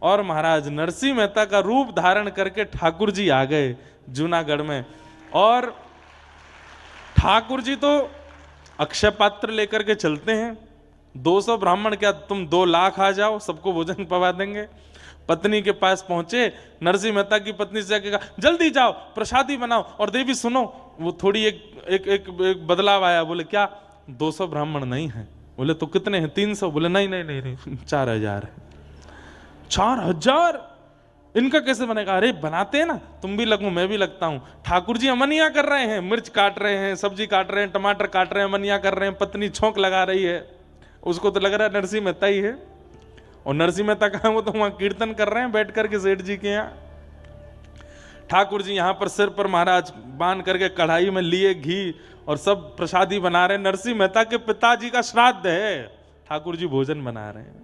और महाराज नरसिंह मेहता का रूप धारण करके ठाकुर जी आ गए जूनागढ़ में। और ठाकुर जी तो अक्षय पात्र लेकर के चलते हैं। 200 ब्राह्मण क्या, तुम 2 लाख आ जाओ, सबको भोजन पवा देंगे। पत्नी के पास पहुंचे, नरसिंह मेहता की पत्नी से जाके कहा जल्दी जाओ प्रसादी बनाओ। और देवी सुनो, वो थोड़ी एक बदलाव आया। बोले क्या? 200 ब्राह्मण नहीं है। बोले तो कितने हैं? 300। बोले नहीं नहीं नहीं, नहीं 4000 है। 4000 इनका कैसे बनेगा? अरे बनाते हैं ना, तुम भी लगो मैं भी लगता हूं। ठाकुर जी अमनिया कर रहे हैं, मिर्च काट रहे हैं, सब्जी काट रहे हैं, टमाटर काट रहे हैं, अमनिया कर रहे हैं। पत्नी छोंक लगा रही है, उसको तो लग रहा है नरसिंह मेहता ही है। और नरसिंह मेहता कहां? वो तो वहां कीर्तन कर रहे हैं बैठ करके सेठ जी के यहाँ। ठाकुर जी यहां पर सिर पर महाराज बांध करके कढ़ाई में लिए घी और सब प्रसादी बना रहे हैं। नरसिंह मेहता के पिताजी का श्राद्ध है, ठाकुर जी भोजन बना रहे हैं।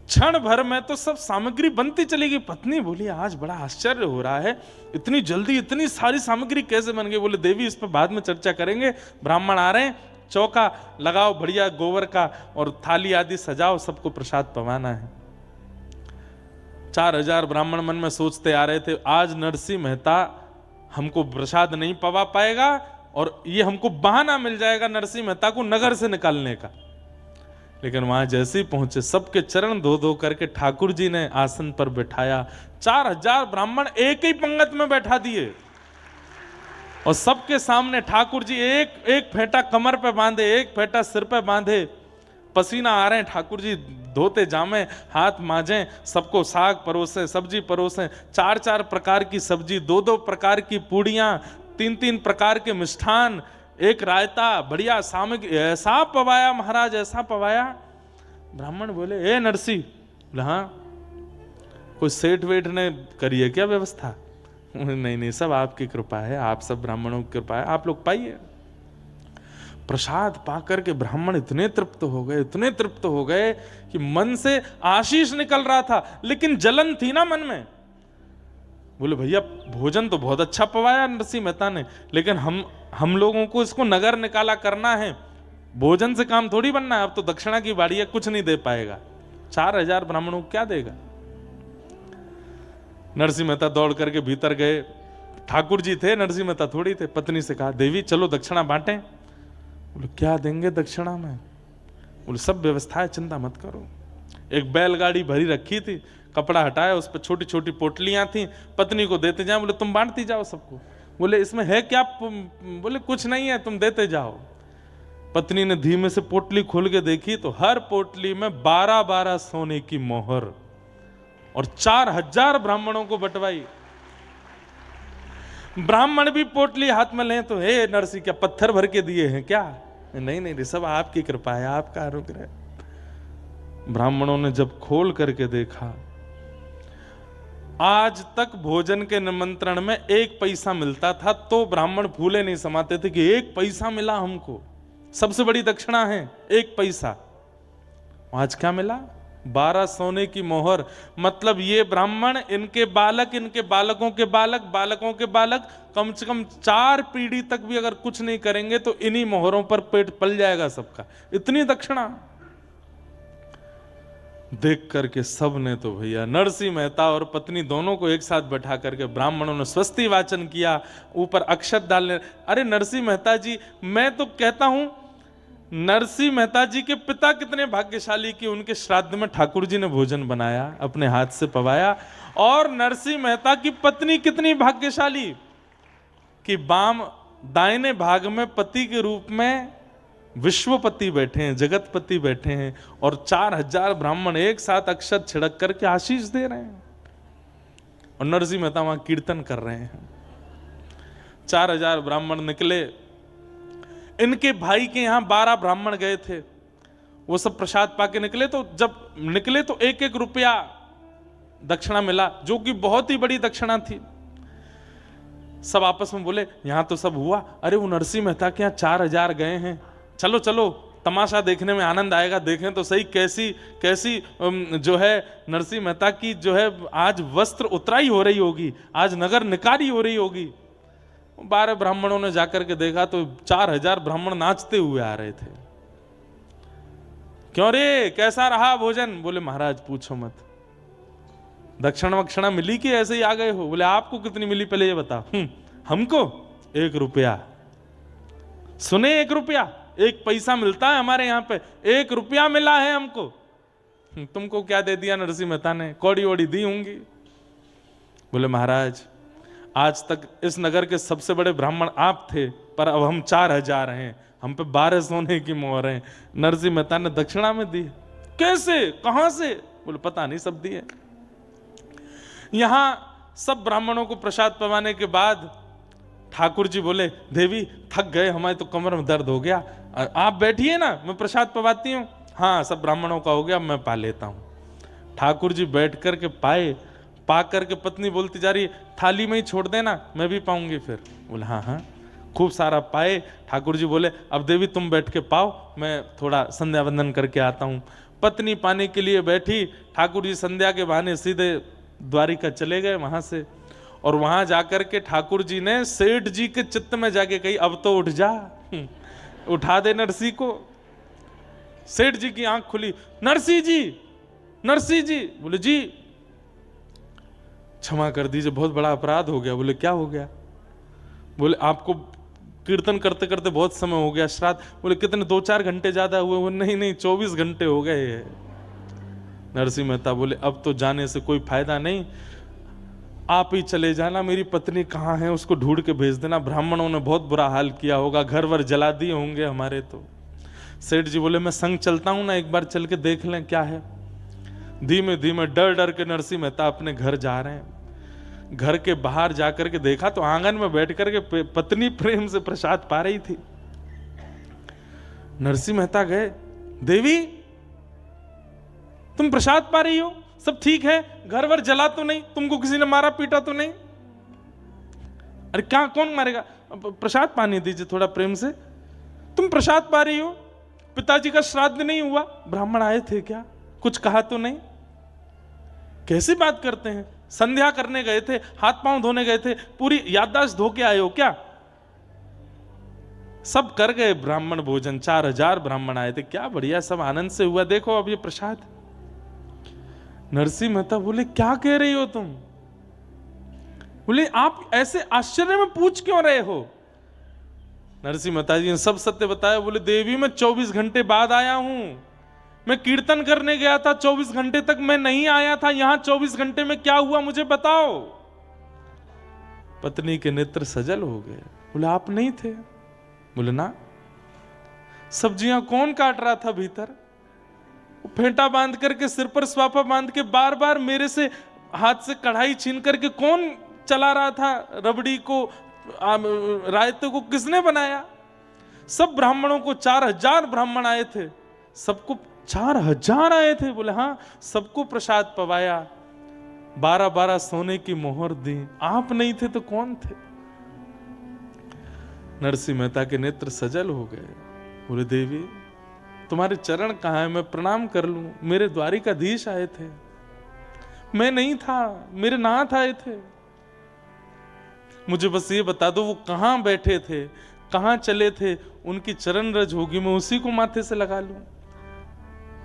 क्षण भर में तो सब सामग्री बनती चली गई। पत्नी बोली आज बड़ा आश्चर्य हो रहा है, इतनी जल्दी इतनी सारी सामग्री कैसे बन गई? बोले देवी इस पर बाद में चर्चा करेंगे, ब्राह्मण आ रहे हैं, चौका लगाओ बढ़िया गोबर का और थाली आदि सजाओ, सबको प्रसाद पवाना है। 4000 ब्राह्मण मन में सोचते आ रहे थे आज नरसिंह मेहता हमको प्रसाद नहीं पवा पाएगा और ये हमको बहाना मिल जाएगा नरसिंह मेहता को नगर से निकालने का। लेकिन वहां जैसे ही पहुंचे सबके चरण धो धो करके ठाकुर जी ने आसन पर बैठाया। 4000 ब्राह्मण एक ही पंगत में बैठा दिए और सबके सामने ठाकुर जी एक एक फेंटा कमर पे बांधे, एक फेंटा सिर पे बांधे। पसीना आ रहे हैं, ठाकुर जी धोते जामे, हाथ मांजे, सबको साग परोसे, सब्जी परोसे। 4-4 प्रकार की सब्जी, 2-2 प्रकार की पूड़ियां, 3-3 प्रकार के मिष्ठान, एक रायता, बढ़िया सामग्री, ऐसा पवाया महाराज, ऐसा पवाया। ब्राह्मण बोले ए नरसिंह। बोले हाँ, कोई सेठ वेठ ने करी है क्या व्यवस्था? नहीं नहीं, सब आपकी कृपा है, आप सब ब्राह्मणों की कृपा है, आप लोग पाइए। प्रसाद पाकर के ब्राह्मण इतने तृप्त हो गए, इतने तृप्त हो गए कि मन से आशीष निकल रहा था, लेकिन जलन थी ना मन में। बोले भैया भोजन तो बहुत अच्छा पवाया नरसिंह मेहता ने, लेकिन हम लोगों को इसको नगर निकाला करना है, भोजन से काम थोड़ी बनना है। अब तो दक्षिणा की बाड़ी है, कुछ नहीं दे पाएगा। 4000 ब्राह्मणों को क्या देगा? नरसिंह मेहता दौड़ करके भीतर गए। ठाकुर जी थे, नरसिंह मेहता थोड़ी थे। पत्नी से कहा देवी चलो दक्षिणा बांटें। बोले क्या देंगे दक्षिणा में? बोले सब व्यवस्था है, चिंता मत करो। एक बैलगाड़ी भरी रखी थी, कपड़ा हटाया, उस पर छोटी छोटी पोटलियां थी, पत्नी को देते जाओ। बोले तुम बांटती जाओ सबको। बोले इसमें है क्या? बोले कुछ नहीं है, तुम देते जाओ। पत्नी ने धीमे से पोटली खोल के देखी तो हर पोटली में 12-12 सोने की मोहर और 4000 ब्राह्मणों को बंटवाई। ब्राह्मण भी पोटली हाथ में लें तो हे नरसिंह क्या पत्थर भर के दिए हैं क्या? नहीं नहीं, सब आपकी कृपा है, आपका अनुग्रह। ब्राह्मणों ने जब खोल करके देखा, आज तक भोजन के निमंत्रण में 1 पैसा मिलता था तो ब्राह्मण फूले नहीं समाते थे कि 1 पैसा मिला हमको, सबसे बड़ी दक्षिणा है 1 पैसा। आज क्या मिला? 12 सोने की मोहर। मतलब ये ब्राह्मण, इनके बालक, इनके बालकों के बालक, बालकों के बालक, कम से कम 4 पीढ़ी तक भी अगर कुछ नहीं करेंगे तो इन्हीं मोहरों पर पेट पल जाएगा सबका। इतनी दक्षिणा देख करके सब ने तो भैया नरसिंह मेहता और पत्नी दोनों को एक साथ बैठा करके ब्राह्मणों ने स्वस्ति वाचन किया, ऊपर अक्षत डालने। अरे नरसिंह मेहता जी, मैं तो कहता हूं नरसिंह मेहता जी के पिता कितने भाग्यशाली कि उनके श्राद्ध में ठाकुर जी ने भोजन बनाया, अपने हाथ से पवाया। और नरसिंह मेहता की पत्नी कितनी भाग्यशाली कि बाम दाहिने भाग में पति के रूप में विश्वपति बैठे हैं, जगतपति बैठे हैं और 4000 ब्राह्मण एक साथ अक्षत छिड़क करके आशीष दे रहे हैं और नरसिंह मेहता वहां कीर्तन कर रहे हैं। 4000 ब्राह्मण निकले। इनके भाई के यहां 12 ब्राह्मण गए थे, वो सब प्रसाद पाके निकले। तो जब निकले तो 1-1 रुपया दक्षिणा मिला, जो कि बहुत ही बड़ी दक्षिणा थी। सब आपस में बोले यहां तो सब हुआ, अरे वो नरसिंह मेहता के यहां 4000 गए हैं, चलो चलो तमाशा देखने में आनंद आएगा, देखें तो सही कैसी जो है नरसिंह मेहता की जो है आज वस्त्र उतराई हो रही होगी, आज नगर निकारी हो रही होगी। 12 ब्राह्मणों ने जाकर के देखा तो 4000 ब्राह्मण नाचते हुए आ रहे थे। क्यों रे, कैसा रहा भोजन? बोले महाराज पूछो मत, दक्षिणा वक्षणा मिली कि ऐसे ही आ गए हो? बोले आपको कितनी मिली पहले ये बताओ। हमको 1 रुपया। सुने, 1 रुपया, 1 पैसा मिलता है हमारे यहाँ पे, 1 रुपया मिला है हमको। तुमको क्या दे दिया नरसिंह मेहता ने? कौड़ी वोड़ी दी होंगी। बोले महाराज आज तक इस नगर के सबसे बड़े ब्राह्मण आप थे, पर अब हम 4000 हैं, हम पे 12 सोने की मोहर है। नरसिंह मेहता ने दक्षिणा में दी। कैसे, कहां से? बोले पता नहीं, सब दिए। यहां सब ब्राह्मणों को प्रसाद पवाने के बाद ठाकुर जी बोले देवी थक गए, हमारे तो कमर में दर्द हो गया, आप बैठिए ना, मैं प्रसाद पवाती हूँ। हाँ सब ब्राह्मणों का हो गया, मैं पा लेता हूँ। ठाकुर जी बैठ करके पाए, पा करके पत्नी बोलती जा रही थाली में ही छोड़ देना, मैं भी पाऊंगी फिर। बोले हाँ हाँ, खूब सारा पाए। ठाकुर जी बोले अब देवी तुम बैठ के पाओ, मैं थोड़ा संध्या वंदन करके आता हूँ। पत्नी पाने के लिए बैठी, ठाकुर जी संध्या के बहाने सीधे द्वारिका चले गए वहां से। और वहां जाकर के ठाकुर जी ने सेठ जी के चित्त में जाके कही अब तो उठ जा, उठा दे नरसी को। सेठ जी की आंख खुली, नरसी जी, नरसी जी। बोले जी क्षमा कर दीजिए, बहुत बड़ा अपराध हो गया। बोले क्या हो गया? बोले आपको कीर्तन करते करते बहुत समय हो गया, श्राद्ध। बोले कितने, 2-4 घंटे ज्यादा हुए? वो नहीं नहीं 24 घंटे हो गए। नरसिंह मेहता बोले अब तो जाने से कोई फायदा नहीं, आप ही चले जाना, मेरी पत्नी कहाँ है उसको ढूंढ के भेज देना, ब्राह्मणों ने बहुत बुरा हाल किया होगा, घर वर जला दिए होंगे हमारे। तो सेठ जी बोले मैं संग चलता हूं ना, एक बार चल के देख लें क्या है। धीमे धीमे डर डर के नरसिंह मेहता अपने घर जा रहे हैं। घर के बाहर जाकर के देखा तो आंगन में बैठ करके पत्नी प्रेम से प्रसाद पा रही थी। नरसिंह मेहता गए, देवी तुम प्रसाद पा रही हो, सब ठीक है, घर वर जला तो नहीं, तुमको किसी ने मारा पीटा तो नहीं? अरे क्या, कौन मारेगा, प्रसाद पानी दीजिए थोड़ा प्रेम से। तुम प्रसाद पा रही हो, पिताजी का श्राद्ध नहीं हुआ, ब्राह्मण आए थे क्या, कुछ कहा तो नहीं? कैसी बात करते हैं, संध्या करने गए थे, हाथ पांव धोने गए थे, पूरी याददाश्त धो के आए हो क्या? सब कर गए ब्राह्मण भोजन, 4000 ब्राह्मण आए थे, क्या बढ़िया, सब आनंद से हुआ, देखो अब ये प्रसाद। नरसिंह मेहता बोले क्या कह रही हो तुम? बोले आप ऐसे आश्चर्य में पूछ क्यों रहे हो? नरसिंह मेहता जी ने सब सत्य बताया। बोले देवी मैं 24 घंटे बाद आया हूं, मैं कीर्तन करने गया था, 24 घंटे तक मैं नहीं आया था, यहां 24 घंटे में क्या हुआ मुझे बताओ। पत्नी के नेत्र सजल हो गए। बोले आप नहीं थे? बोले ना। सब्जियां कौन काट रहा था भीतर? फेंटा बांध करके, सिर पर स्वापा बांध के, बार बार मेरे से हाथ से कढ़ाई छीन करके कौन चला रहा था? रबड़ी को, रायते को किसने बनाया? सब ब्राह्मणों को, 4000 ब्राह्मण आए थे, सबको 4000 आए थे। बोले हाँ, सबको प्रसाद पवाया, 12-12 सोने की मोहर दी। आप नहीं थे तो कौन थे? नरसिंह मेहता के नेत्र सजल हो गए। बोले देवी तुम्हारे चरण कहाँ है, मैं प्रणाम कर लूं? मेरे द्वारिकाधीश आए थे, मैं नहीं था, मेरे नाथ आए थे, मुझे बस ये बता दो वो कहां बैठे थे, कहां चले थे, उनकी चरण रज होगी, मैं उसी को माथे से लगा लूं।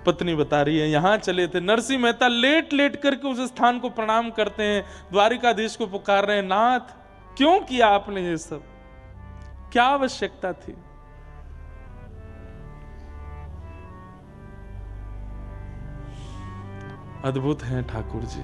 पत्नी बता रही है यहां चले थे। नरसिंह मेहता लेट लेट करके उस स्थान को प्रणाम करते हैं, द्वारिकाधीश को पुकार रहे हैं, नाथ क्यों किया आपने ये सब, क्या आवश्यकता थी? अद्भुत हैं ठाकुर जी।